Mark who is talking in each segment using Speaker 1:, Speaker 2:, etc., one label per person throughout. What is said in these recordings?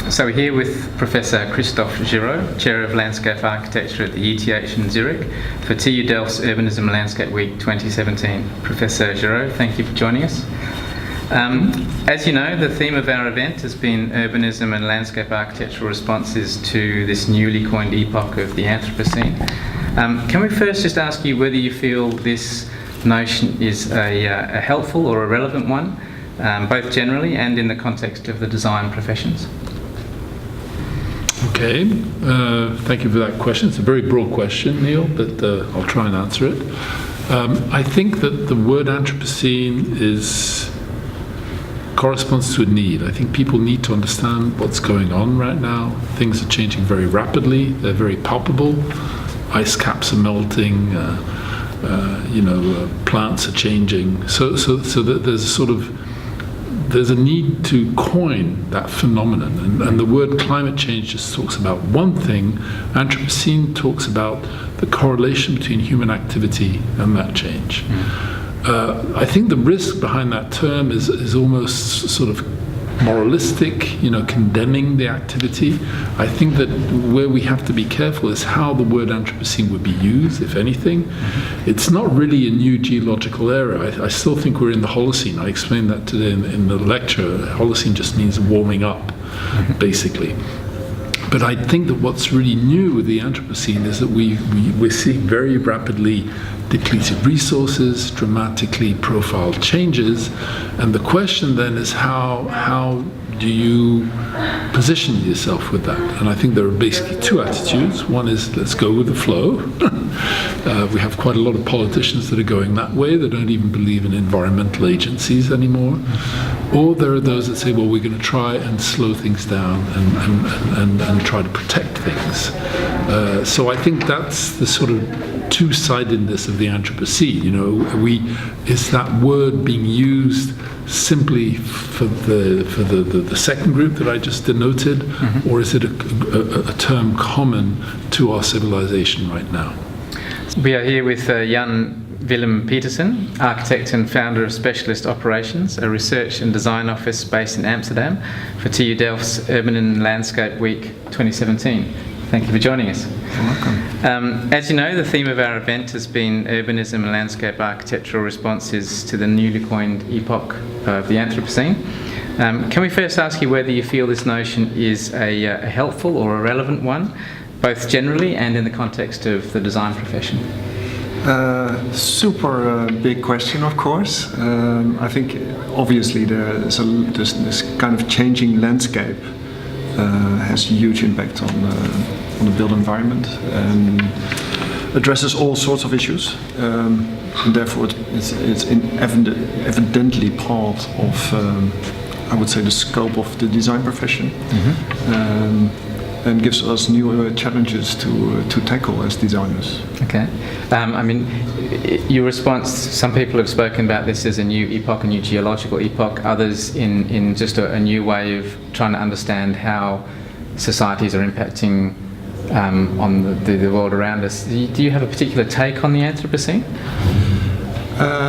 Speaker 1: So we're here with Professor Christoph Giraud, Chair of Landscape Architecture at the ETH in Zurich for TU Delft's Urbanism Landscape Week 2017. Professor Giraud, thank you for joining us. As you know, the theme of our event has been urbanism and landscape architectural responses to this newly coined epoch of the Anthropocene. Can we first just ask you whether you feel this notion is a helpful or a relevant one, both generally and in the context of the design professions?
Speaker 2: Okay, thank you for that question. It's a very broad question, Neil, but I'll try and answer it. I think that the word Anthropocene corresponds to a need. I think people need to understand what's going on right now. Things are changing very rapidly. They're very palpable. Ice caps are melting. Plants are changing. So that there's a need to coin that phenomenon. And the word climate change just talks about one thing. Anthropocene talks about the correlation between human activity and that change. I think the risk behind that term is almost sort of moralistic, condemning the activity. I think that where we have to be careful is how the word Anthropocene would be used, if anything. It's not really a new geological era. I still think we're in the Holocene. I explained that today in the lecture. Holocene just means warming up, basically. But I think that what's really new with the Anthropocene is that we're seeing very rapidly depleted resources, dramatically profiled changes, and the question then is how do you position yourself with that? And I think there are basically two attitudes. One is let's go with the flow. We have quite a lot of politicians that are going that way. They don't even believe in environmental agencies anymore. Or there are those that say, well, we're going to try and slow things down and try to protect things. So I think that's the sort of two-sidedness of the Anthropocene. Is that word being used simply for the second group that I just denoted, or is it a term common to our civilization right now?
Speaker 1: We are here with Jan Willem Petersen, architect and founder of Specialist Operations, a research and design office based in Amsterdam for TU Delft's Urban and Landscape Week 2017. Thank you for joining us.
Speaker 3: You're welcome.
Speaker 1: As you know, the theme of our event has been urbanism and landscape architectural responses to the newly coined epoch of the Anthropocene. Can we first ask you whether you feel this notion is a helpful or a relevant one, both generally and in the context of the design profession?
Speaker 3: Super big question, of course. I think obviously there's this kind of changing landscape has a huge impact on the built environment and addresses all sorts of issues, and therefore it's evidently part of I would say the scope of the design profession. And gives us new challenges to tackle as designers.
Speaker 1: Okay. Your response, some people have spoken about this as a new epoch, a new geological epoch, others in just a new way of trying to understand how societies are impacting on the world around us. Do you have a particular take on the Anthropocene?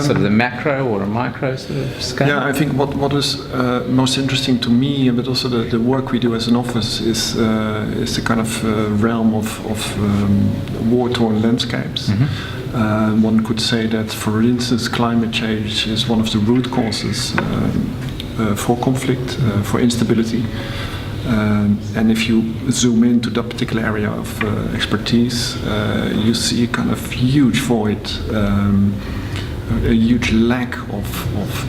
Speaker 1: Sort of the macro or a micro sort of scale?
Speaker 3: Yeah, I think what is most interesting to me, but also the work we do as an office, is the kind of realm of war-torn landscapes. One could say that, for instance, climate change is one of the root causes for conflict, for instability. And if you zoom into that particular area of expertise, you see a kind of huge void, a huge lack of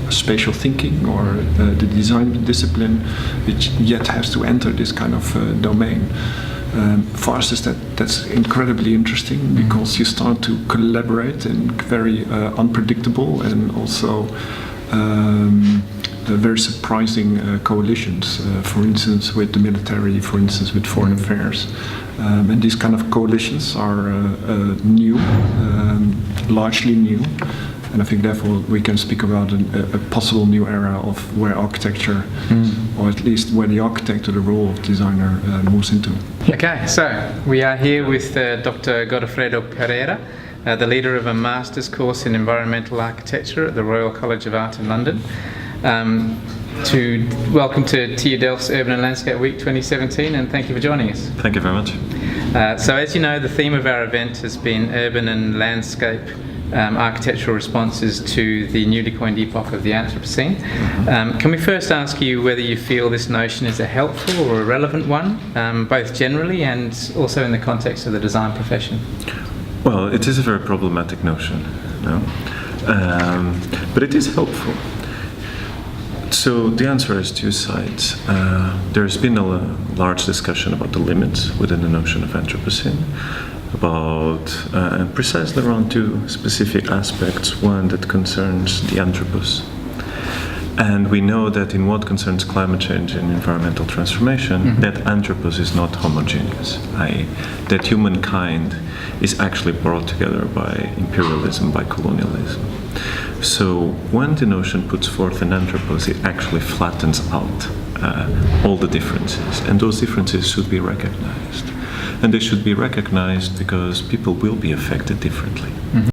Speaker 3: spatial thinking or the design discipline, which yet has to enter this kind of domain. For us, that's incredibly interesting because you start to collaborate in very unpredictable and also very surprising coalitions. For instance, with the military, for instance, with foreign affairs. And these kind of coalitions are new, largely new. And I think therefore we can speak about a possible new era of where architecture, or at least where the architect or the role of designer moves into.
Speaker 1: Okay, so we are here with Dr. Godofredo Pereira, the leader of a master's course in environmental architecture at the Royal College of Art in London. Welcome to TU Delft's Urban and Landscape Week 2017, and thank you for joining us.
Speaker 4: Thank you very much.
Speaker 1: So as you know, the theme of our event has been urban and landscape architectural responses to the newly coined epoch of the Anthropocene. Can we first ask you whether you feel this notion is a helpful or a relevant one, both generally and also in the context of the design profession?
Speaker 4: Well, it is a very problematic notion, no? But it is helpful. So the answer has two sides. There's been a large discussion about the limits within the notion of Anthropocene, and precisely around two specific aspects. One that concerns the anthropos. And we know that in what concerns climate change and environmental transformation, that anthropos is not homogeneous, i.e. that humankind is actually brought together by imperialism, by colonialism. So when the notion puts forth an anthropos, it actually flattens out all the differences, and those differences should be recognized. And they should be recognized because people will be affected differently.